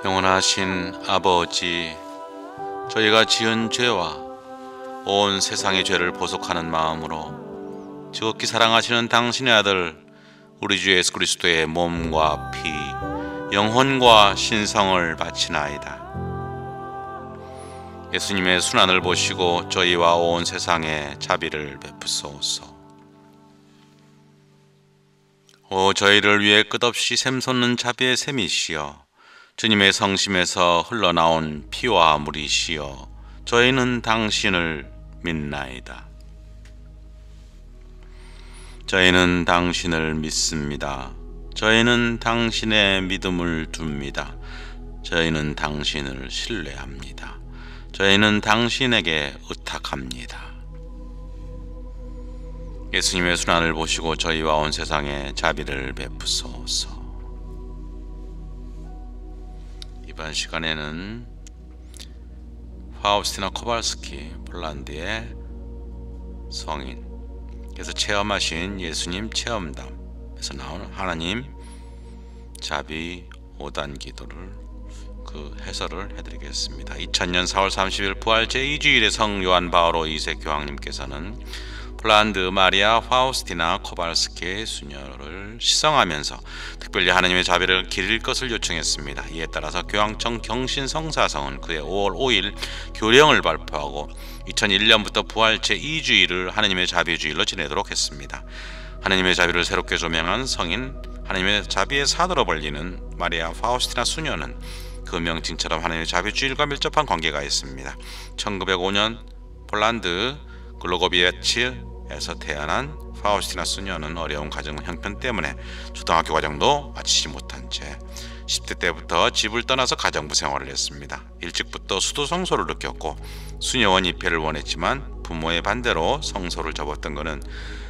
영원하신 아버지, 저희가 지은 죄와 온 세상의 죄를 보속하는 마음으로 지극히 사랑하시는 당신의 아들 우리 주 예수 그리스도의 몸과 피, 영혼과 신성을 바치나이다. 예수님의 순환을 보시고 저희와 온 세상에 자비를 베푸소서. 오 저희를 위해 끝없이 샘솟는 자비의 샘이시여, 주님의 성심에서 흘러나온 피와 물이시여, 저희는 당신을 믿나이다. 저희는 당신을 믿습니다. 저희는 당신의 믿음을 둡니다. 저희는 당신을 신뢰합니다. 저희는 당신에게 의탁합니다. 예수님의 순환을 보시고 저희와 온 세상에 자비를 베푸소서. 이번 시간에는 파우스티나 코발스키, 폴란드의 성인께서 체험하신 예수님 체험담에서 나오는 하나님 자비 5단 기도를 그 해설을 해드리겠습니다. 2000년 4월 30일 부활 제2주일에 성 요한 바오로 2세 교황님께서는 폴란드 마리아 파우스티나 코발스키의 수녀를 시성하면서 특별히 하나님의 자비를 기릴 것을 요청했습니다. 이에 따라서 교황청 경신성사성은 그해 5월 5일 교령을 발표하고 2001년부터 부활 제2주일을 하나님의 자비주일로 지내도록 했습니다. 하나님의 자비를 새롭게 조명한 성인, 하나님의 자비의 사도로 불리는 마리아 파우스티나 수녀는 그 명칭처럼 하나님의 자비주일과 밀접한 관계가 있습니다. 1905년 폴란드 글로고비에츠에서 태어난 파우스티나 수녀는 어려운 가정 형편 때문에 초등학교 과정도 마치지 못한 채 10대 때부터 집을 떠나서 가정부 생활을 했습니다. 일찍부터 수도 성소를 느꼈고 수녀원 입회를 원했지만 부모의 반대로 성소를 접었던 그는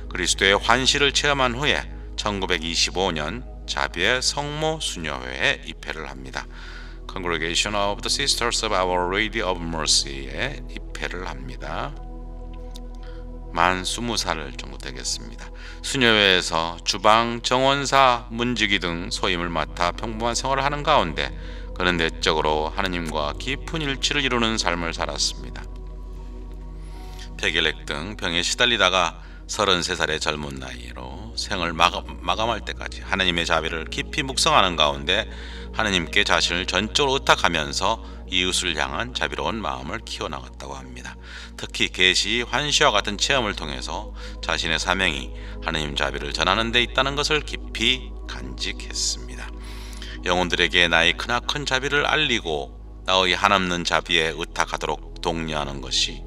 그리스도의 환시를 체험한 후에 1925년 자비의 성모 수녀회에 입회를 합니다. Congregation of the Sisters of Our Lady of Mercy에 입회를 합니다. 만 20살 정도 되겠습니다. 수녀회에서 주방, 정원사, 문지기 등 소임을 맡아 평범한 생활을 하는 가운데 그는 내적으로 하느님과 깊은 일치를 이루는 삶을 살았습니다. 폐결핵 등 병에 시달리다가 33살의 젊은 나이로 생을 마감할 때까지 하나님의 자비를 깊이 묵상하는 가운데 하나님께 자신을 전적으로 의탁하면서 이웃을 향한 자비로운 마음을 키워나갔다고 합니다. 특히 계시, 환시와 같은 체험을 통해서 자신의 사명이 하나님 자비를 전하는 데 있다는 것을 깊이 간직했습니다. 영혼들에게 나의 크나큰 자비를 알리고 나의 한없는 자비에 의탁하도록 독려하는 것이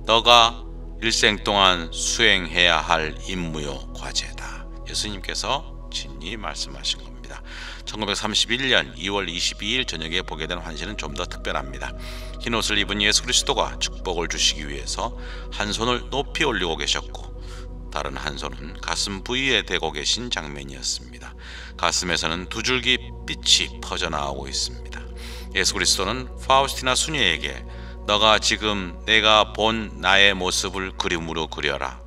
너가 일생 동안 수행해야 할 임무요 과제다. 예수님께서 친히 말씀하신 겁니다. 1931년 2월 22일 저녁에 보게 된 환시는 좀 더 특별합니다. 흰옷을 입은 예수 그리스도가 축복을 주시기 위해서 한 손을 높이 올리고 계셨고 다른 한 손은 가슴 부위에 대고 계신 장면이었습니다. 가슴에서는 두 줄기 빛이 퍼져나오고 있습니다. 예수 그리스도는 파우스티나 수녀에게 너가 지금 내가 본 나의 모습을 그림으로 그려라.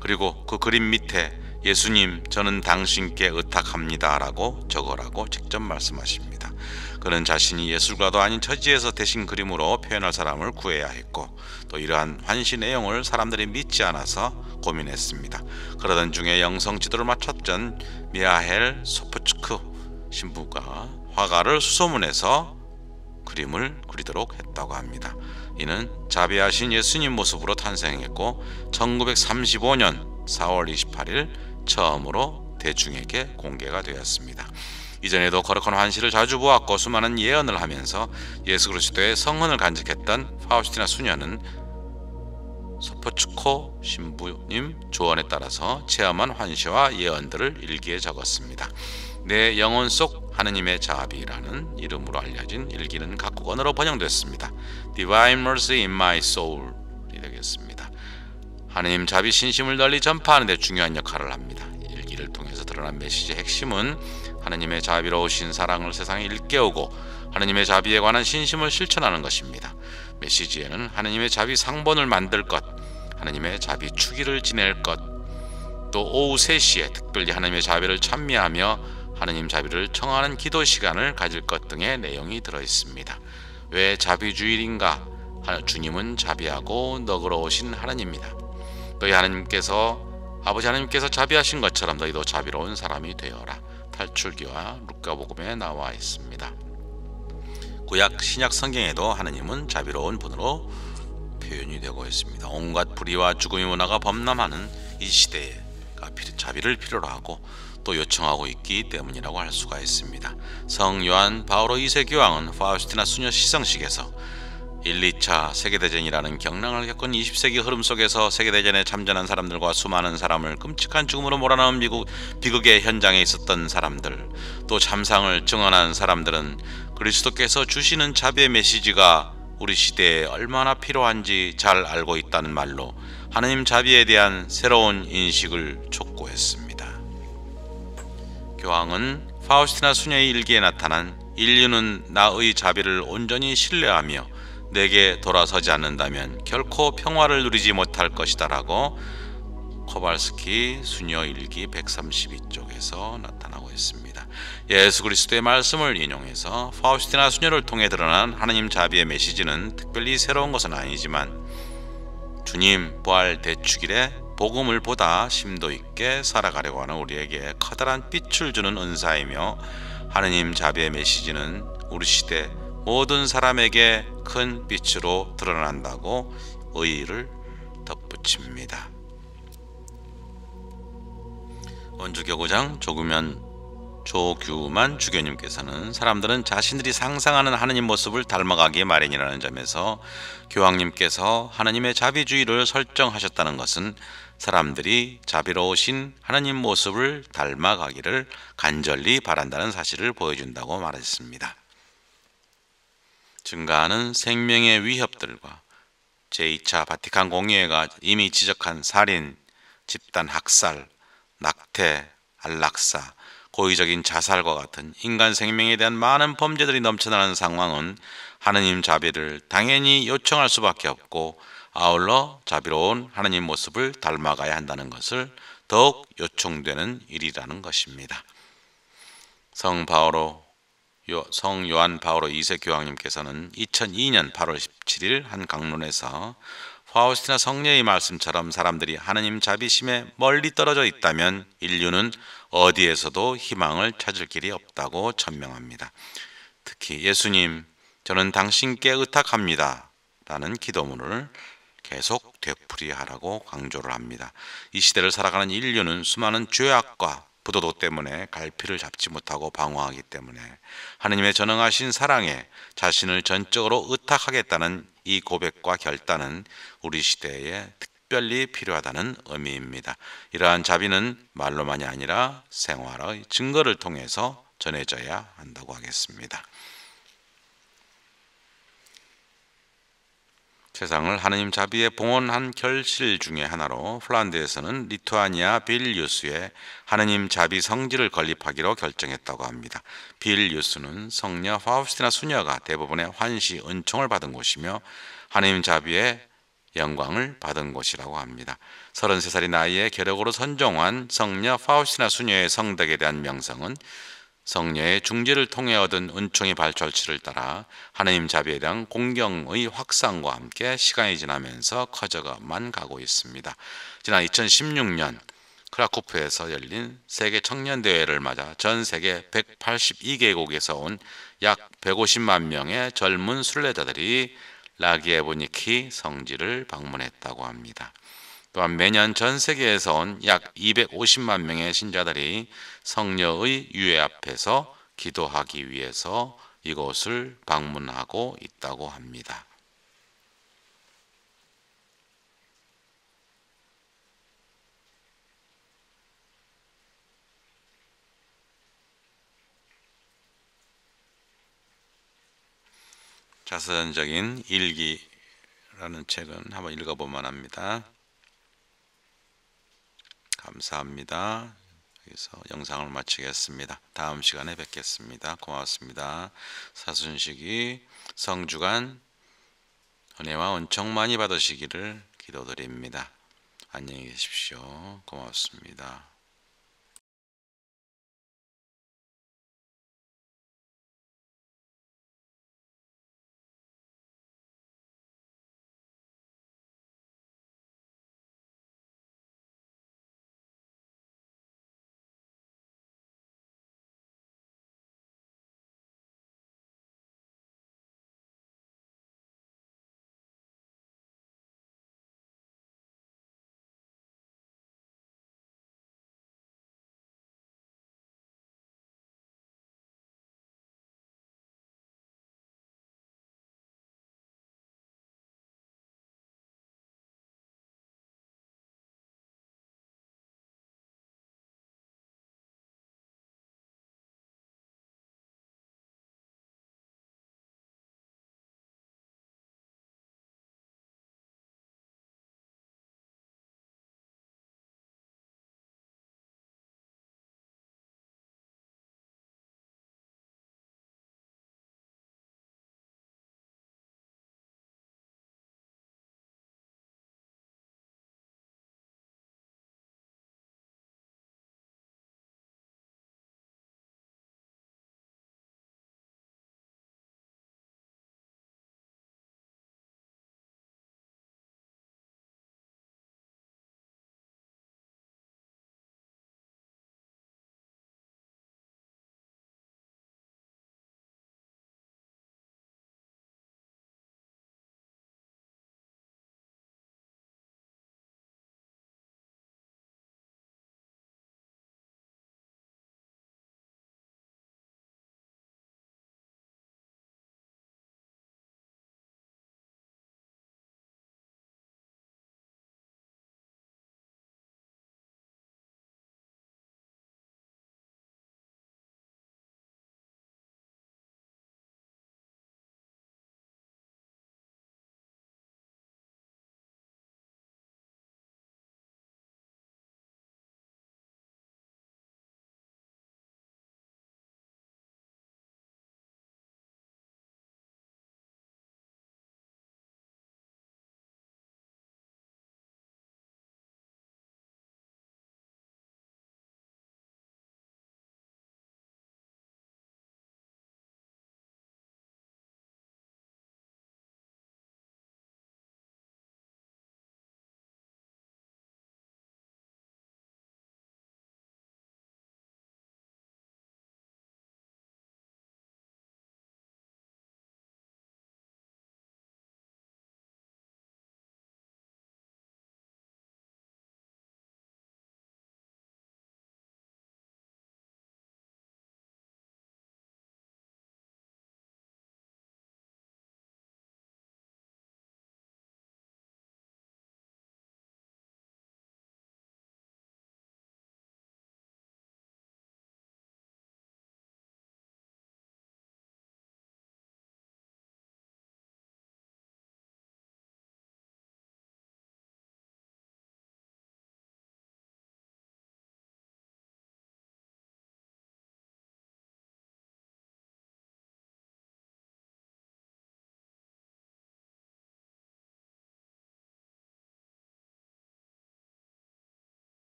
그리고 그 그림 밑에 예수님 저는 당신께 의탁합니다 라고 적어라고 직접 말씀하십니다. 그는 자신이 예술가도 아닌 처지에서 대신 그림으로 표현할 사람을 구해야 했고 또 이러한 환시 내용을 사람들이 믿지 않아서 고민했습니다. 그러던 중에 영성 지도를 맡았던 미하엘 소프츠크 신부가 화가를 수소문해서 그림을 그리도록 했다고 합니다. 이는 자비하신 예수님 모습으로 탄생했고 1935년 4월 28일 처음으로 대중에게 공개가 되었습니다. 이전에도 거룩한 환시를 자주 보았고 수많은 예언을 하면서 예수 그리스도의 성언을 간직했던 파우스티나 수녀는 소포츠코 신부님 조언에 따라서 체험한 환시와 예언들을 일기에 적었습니다. 내 영혼 속 하느님의 자비라는 이름으로 알려진 일기는 각국 언어로 번역됐습니다. Divine Mercy in My Soul이 되겠습니다. 하느님 자비 신심을 널리 전파하는 데 중요한 역할을 합니다. 일기를 통해서 드러난 메시지의 핵심은 하느님의 자비로우신 사랑을 세상에 일깨우고 하느님의 자비에 관한 신심을 실천하는 것입니다. 메시지에는 하느님의 자비 상본을 만들 것, 하느님의 자비 추기를 지낼 것, 또 오후 3시에 특별히 하나님의 자비를 찬미하며 하느님 자비를 청하는 기도 시간을 가질 것 등의 내용이 들어있습니다. 왜 자비주일인가? 주님은 자비하고 너그러우신 하느님입니다. 너희 아버지 하나님께서 자비하신 것처럼 너희도 자비로운 사람이 되어라. 탈출기와 루카복음에 나와 있습니다. 구약 신약 성경에도 하느님은 자비로운 분으로 표현이 되고 있습니다. 온갖 불의와 죽음의 문화가 범람하는 이 시대에 자비를 필요로 하고 또 요청하고 있기 때문이라고 할 수가 있습니다. 성 요한 바오로 2세 교황은 파우스티나 수녀 시성식에서 1, 2차 세계대전이라는 경랑을 겪은 20세기 흐름 속에서 세계대전에 참전한 사람들과 수많은 사람을 끔찍한 죽음으로 몰아넣은 비극의 현장에 있었던 사람들, 또 참상을 증언한 사람들은 그리스도께서 주시는 자비의 메시지가 우리 시대에 얼마나 필요한지 잘 알고 있다는 말로 하느님 자비에 대한 새로운 인식을 촉구했습니다. 교황은 파우스티나 수녀의 일기에 나타난 인류는 나의 자비를 온전히 신뢰하며 내게 돌아서지 않는다면 결코 평화를 누리지 못할 것이다 라고 코발스키 수녀 일기 132쪽에서 나타나고 있습니다. 예수 그리스도의 말씀을 인용해서 파우스티나 수녀를 통해 드러난 하느님 자비의 메시지는 특별히 새로운 것은 아니지만 주님 부활 대축일에 복음을 보다 심도 있게 살아가려고 하는 우리에게 커다란 빛을 주는 은사이며 하느님 자비의 메시지는 우리 시대 모든 사람에게 큰 빛으로 드러난다고 의의를 덧붙입니다. 원주교구장 조규만 주교님께서는 사람들은 자신들이 상상하는 하느님 모습을 닮아가기 마련이라는 점에서 교황님께서 하느님의 자비주의를 설정하셨다는 것은 사람들이 자비로우신 하느님 모습을 닮아가기를 간절히 바란다는 사실을 보여준다고 말했습니다. 증가하는 생명의 위협들과 제2차 바티칸 공의회가 이미 지적한 살인, 집단 학살, 낙태, 안락사, 고의적인 자살과 같은 인간 생명에 대한 많은 범죄들이 넘쳐나는 상황은 하느님 자비를 당연히 요청할 수밖에 없고 아울러 자비로운 하느님 모습을 닮아가야 한다는 것을 더욱 요청되는 일이라는 것입니다. 성 요한 바오로 2세 교황님께서는 2002년 8월 17일 한 강론에서 파우스티나 성녀의 말씀처럼 사람들이 하느님 자비심에 멀리 떨어져 있다면 인류는 어디에서도 희망을 찾을 길이 없다고 천명합니다. 특히 예수님, 저는 당신께 의탁합니다 라는 기도문을 계속 되풀이하라고 강조를 합니다. 이 시대를 살아가는 인류는 수많은 죄악과 부도도 때문에 갈피를 잡지 못하고 방황하기 때문에 하느님의 전능하신 사랑에 자신을 전적으로 의탁하겠다는 이 고백과 결단은 우리 시대에 특별히 필요하다는 의미입니다. 이러한 자비는 말로만이 아니라 생활의 증거를 통해서 전해져야 한다고 하겠습니다. 세상을 하느님 자비에 봉헌한 결실 중의 하나로 폴란드에서는 리투아니아 빌뉴스에 하느님 자비 성지를 건립하기로 결정했다고 합니다. 빌뉴스는 성녀 파우스티나 수녀가 대부분의 환시 은총을 받은 곳이며 하느님 자비의 영광을 받은 곳이라고 합니다. 33살의 나이에 계력으로 선종한 성녀 파우스티나 수녀의 성덕에 대한 명성은 성녀의 중재를 통해 얻은 은총의 발철치를 따라 하느님 자비에 대한 공경의 확산과 함께 시간이 지나면서 커져만 가고 있습니다. 지난 2016년 크라쿠프에서 열린 세계 청년대회를 맞아 전 세계 182개국에서 온 약 150만 명의 젊은 순례자들이 라기에보니키 성지를 방문했다고 합니다. 또한 매년 전 세계에서 온 약 250만 명의 신자들이 성녀의 유해 앞에서 기도하기 위해서 이곳을 방문하고 있다고 합니다. 자선적인 일기라는 책은 한번 읽어보면 합니다. 감사합니다. 여기서 영상을 마치겠습니다. 다음 시간에 뵙겠습니다. 고맙습니다. 사순식이 성주간 은혜와 은총 많이 받으시기를 기도드립니다. 안녕히 계십시오. 고맙습니다.